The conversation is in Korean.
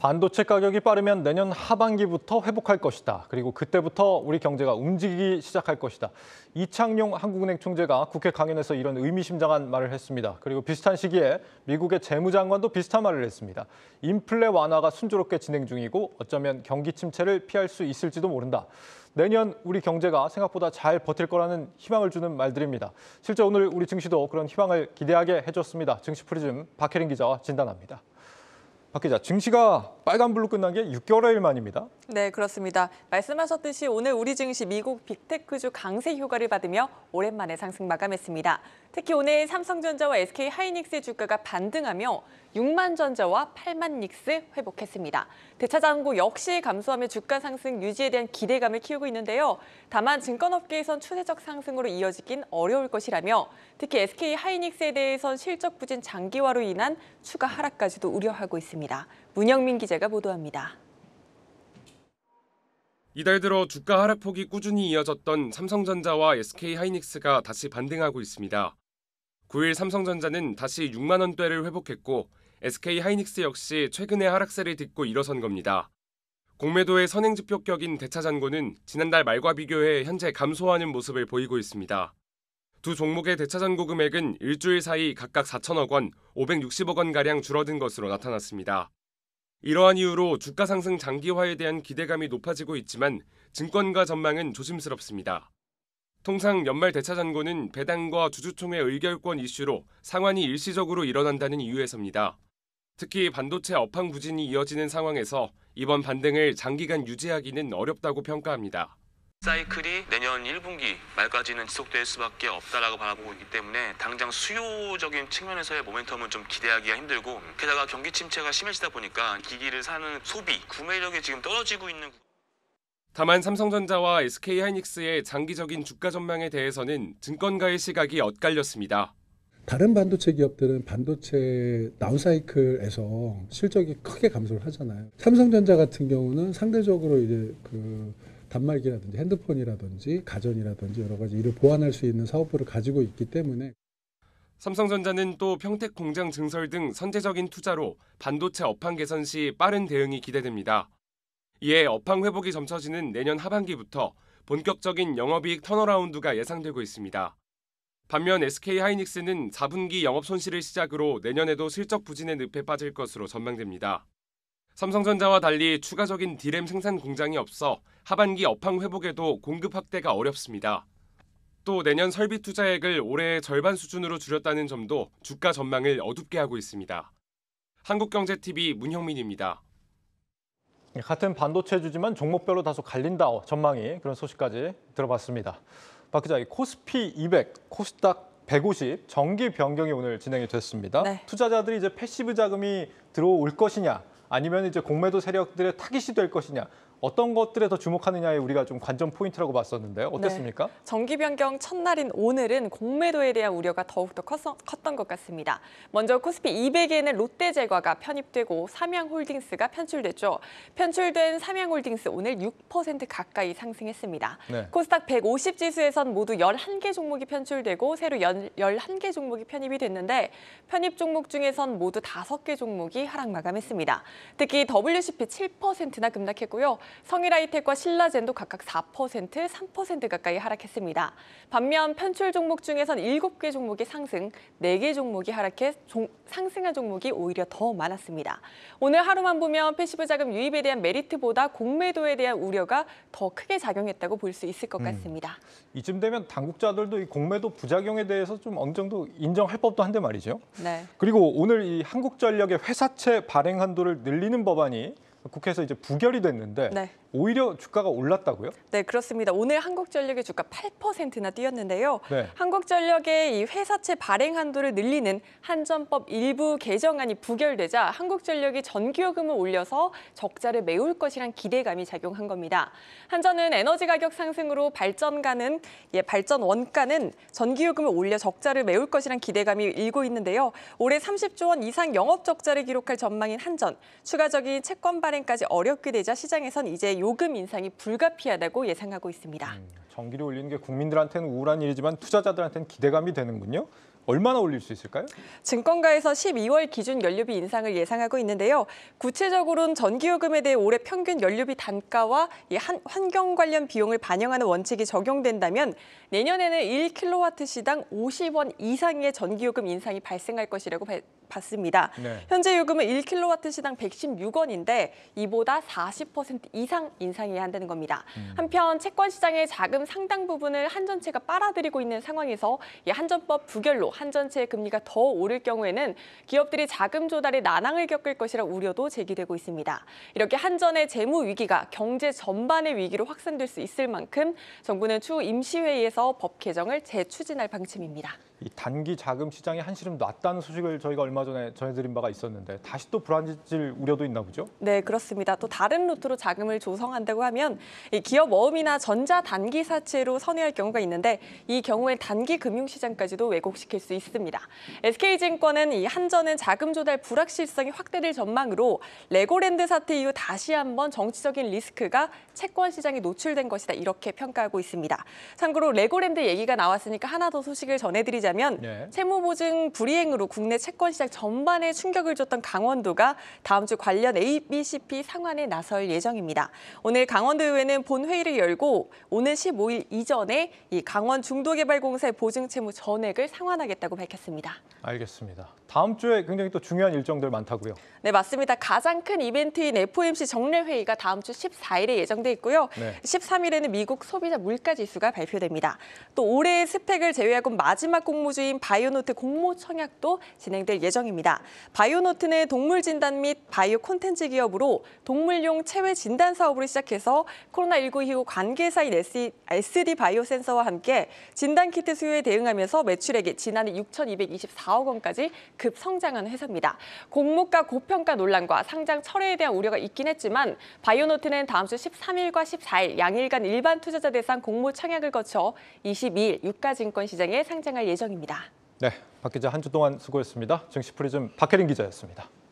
반도체 가격이 빠르면 내년 하반기부터 회복할 것이다. 그리고 그때부터 우리 경제가 움직이기 시작할 것이다. 이창용 한국은행 총재가 국회 강연에서 이런 의미심장한 말을 했습니다. 그리고 비슷한 시기에 미국의 재무장관도 비슷한 말을 했습니다. 인플레 완화가 순조롭게 진행 중이고 어쩌면 경기 침체를 피할 수 있을지도 모른다. 내년 우리 경제가 생각보다 잘 버틸 거라는 희망을 주는 말들입니다. 실제 오늘 우리 증시도 그런 희망을 기대하게 해줬습니다. 증시 프리즘 박혜린 기자와 진단합니다. 박 기자, 증시가 빨간불로 끝난 게 6개월 만입니다. 네, 그렇습니다. 말씀하셨듯이 오늘 우리 증시 미국 빅테크주 강세 효과를 받으며 오랜만에 상승 마감했습니다. 특히 오늘 삼성전자와 SK하이닉스의 주가가 반등하며 6만전자와 8만닉스 회복했습니다. 대차장고 역시 감소하며 주가 상승 유지에 대한 기대감을 키우고 있는데요. 다만 증권업계에선 추세적 상승으로 이어지긴 어려울 것이라며 특히 SK하이닉스에 대해선 실적 부진 장기화로 인한 추가 하락까지도 우려하고 있습니다. 문영민 기자가 보도합니다. 이달 들어 주가 하락폭이 꾸준히 이어졌던 삼성전자와 SK하이닉스가 다시 반등하고 있습니다. 9일 삼성전자는 다시 6만 원대를 회복했고 SK하이닉스 역시 최근의 하락세를 딛고 일어선 겁니다. 공매도의 선행지표격인 대차잔고는 지난달 말과 비교해 현재 감소하는 모습을 보이고 있습니다. 두 종목의 대차잔고 금액은 일주일 사이 각각 4천억 원, 560억 원가량 줄어든 것으로 나타났습니다. 이러한 이유로 주가 상승 장기화에 대한 기대감이 높아지고 있지만 증권가 전망은 조심스럽습니다. 통상 연말 대차잔고는 배당과 주주총회 의결권 이슈로 상환이 일시적으로 일어난다는 이유에서입니다. 특히 반도체 업황 부진이 이어지는 상황에서 이번 반등을 장기간 유지하기는 어렵다고 평가합니다. 사이클이 내년 1분기 말까지는 지속될 수밖에 없다라고 바라보고 있기 때문에 당장 수요적인 측면에서의 모멘텀은 좀 기대하기가 힘들고 게다가 경기 침체가 심해지다 보니까 기기를 사는 소비, 구매력이 지금 떨어지고 있는. 다만 삼성전자와 SK하이닉스의 장기적인 주가 전망에 대해서는 증권가의 시각이 엇갈렸습니다. 다른 반도체 기업들은 반도체 다운사이클에서 실적이 크게 감소를 하잖아요. 삼성전자 같은 경우는 상대적으로 이제 단말기라든지 핸드폰이라든지 가전이라든지 여러 가지 이를 보완할 수 있는 사업부를 가지고 있기 때문에 삼성전자는 또 평택 공장 증설 등 선제적인 투자로 반도체 업황 개선 시 빠른 대응이 기대됩니다. 이에 업황 회복이 점쳐지는 내년 하반기부터 본격적인 영업이익 턴어라운드가 예상되고 있습니다. 반면 SK하이닉스는 4분기 영업 손실을 시작으로 내년에도 실적 부진의 늪에 빠질 것으로 전망됩니다. 삼성전자와 달리 추가적인 D램 생산 공장이 없어 하반기 업황 회복에도 공급 확대가 어렵습니다. 또 내년 설비 투자액을 올해의 절반 수준으로 줄였다는 점도 주가 전망을 어둡게 하고 있습니다. 한국경제TV 문형민입니다. 같은 반도체주지만 종목별로 다소 갈린다 전망이 그런 소식까지 들어봤습니다. 박 기자, 코스피 200, 코스닥 150 정기 변경이 오늘 진행이 됐습니다. 네. 투자자들이 이제 패시브 자금이 들어올 것이냐, 아니면 이제 공매도 세력들의 타깃이 될 것이냐, 어떤 것들에 더 주목하느냐에 우리가 좀 관전 포인트라고 봤었는데요. 어땠습니까? 네. 정기 변경 첫날인 오늘은 공매도에 대한 우려가 더욱더 컸던 것 같습니다. 먼저 코스피 200에는 롯데제과가 편입되고 삼양홀딩스가 편출됐죠. 편출된 삼양홀딩스 오늘 6% 가까이 상승했습니다. 네. 코스닥 150 지수에선 모두 11개 종목이 편출되고 새로 11개 종목이 편입이 됐는데 편입 종목 중에선 모두 5개 종목이 하락 마감했습니다. 특히 WCP 7%나 급락했고요. 성일하이텍과 신라젠도 각각 4%, 3% 가까이 하락했습니다. 반면 편출 종목 중에선 7개 종목이 상승, 4개 종목이 하락해 상승한 종목이 오히려 더 많았습니다. 오늘 하루만 보면 패시브 자금 유입에 대한 메리트보다 공매도에 대한 우려가 더 크게 작용했다고 볼 수 있을 것 같습니다. 이쯤 되면 당국자들도 이 공매도 부작용에 대해서 좀 어느 정도 인정할 법도 한데 말이죠. 네. 그리고 오늘 이 한국전력의 회사채 발행 한도를 늘리는 법안이 국회에서 이제 부결이 됐는데 네. 오히려 주가가 올랐다고요? 네, 그렇습니다. 오늘 한국전력의 주가 8%나 뛰었는데요. 네. 한국전력의 이 회사채 발행 한도를 늘리는 한전법 일부 개정안이 부결되자 한국전력이 전기요금을 올려서 적자를 메울 것이란 기대감이 작용한 겁니다. 한전은 에너지 가격 상승으로 발전 원가는 전기요금을 올려 적자를 메울 것이란 기대감이 일고 있는데요. 올해 30조 원 이상 영업 적자를 기록할 전망인 한전, 추가적인 채권 발행까지 어렵게 되자 시장에선 이제 요금 인상이 불가피하다고 예상하고 있습니다. 전기료 올리는 게 국민들한테는 우울한 일이지만 투자자들한테는 기대감이 되는군요. 얼마나 올릴 수 있을까요? 증권가에서 12월 기준 연료비 인상을 예상하고 있는데요. 구체적으로는 전기요금에 대해 올해 평균 연료비 단가와 환경 관련 비용을 반영하는 원칙이 적용된다면 내년에는 1kW시당 50원 이상의 전기요금 인상이 발생할 것이라고 봤습니다. 네. 현재 요금은 1kW시당 116원인데 이보다 40% 이상 인상해야 한다는 겁니다. 한편 채권 시장의 자금 상당 부분을 한전채가 빨아들이고 있는 상황에서 이 한전법 부결로 한전채의 금리가 더 오를 경우에는 기업들이 자금 조달에 난항을 겪을 것이라 우려도 제기되고 있습니다. 이렇게 한전의 재무 위기가 경제 전반의 위기로 확산될 수 있을 만큼 정부는 추후 임시회의에서 법 개정을 재추진할 방침입니다. 이 단기 자금 시장이 한시름 났다는 소식을 저희가 얼마 전에 전해드린 바가 있었는데 다시 또 불안해질 우려도 있나 보죠? 네, 그렇습니다. 또 다른 루트로 자금을 조성한다고 하면 이 기업 어음이나 전자 단기 사채로 선회할 경우가 있는데 이 경우엔 단기 금융시장까지도 왜곡시킬 수 있습니다. SK증권은 이 한전은 자금 조달 불확실성이 확대될 전망으로 레고랜드 사태 이후 다시 한번 정치적인 리스크가 채권 시장에 노출된 것이다 이렇게 평가하고 있습니다. 참고로 레고랜드 얘기가 나왔으니까 하나 더 소식을 전해드리자면 네. 채무보증 불이행으로 국내 채권 시장 전반에 충격을 줬던 강원도가 다음 주 관련 ABCP 상환에 나설 예정입니다. 오늘 강원도의회는 본회의를 열고 오는 15일 이전에 이 강원 중도개발공사의 보증 채무 전액을 상환하겠다고 밝혔습니다. 알겠습니다. 다음 주에 굉장히 또 중요한 일정들 많다고요? 네, 맞습니다. 가장 큰 이벤트인 FOMC 정례회의가 다음 주 14일에 예정돼 있고요. 네. 13일에는 미국 소비자 물가지수가 발표됩니다. 또 올해의 스펙을 제외하고 마지막 공모주인 바이오노트 공모 청약도 진행될 예정입니다. 바이오노트는 동물 진단 및 바이오 콘텐츠 기업으로 동물용 체외 진단 사업으로 시작해서 코로나19 이후 관계사인 SD 바이오 센서와 함께 진단 키트 수요에 대응하면서 매출액이 지난해 6,224억 원까지 급성장한 회사입니다. 공모가 고평가 논란과 상장 철회에 대한 우려가 있긴 했지만 바이오노트는 다음 주 13일과 14일 양일간 일반 투자자 대상 공모 청약을 거쳐 22일 유가증권 시장에 상장할 예정입니다. 네, 박 기자 한 주 동안 수고했습니다. 증시 프리즘 박혜린 기자였습니다.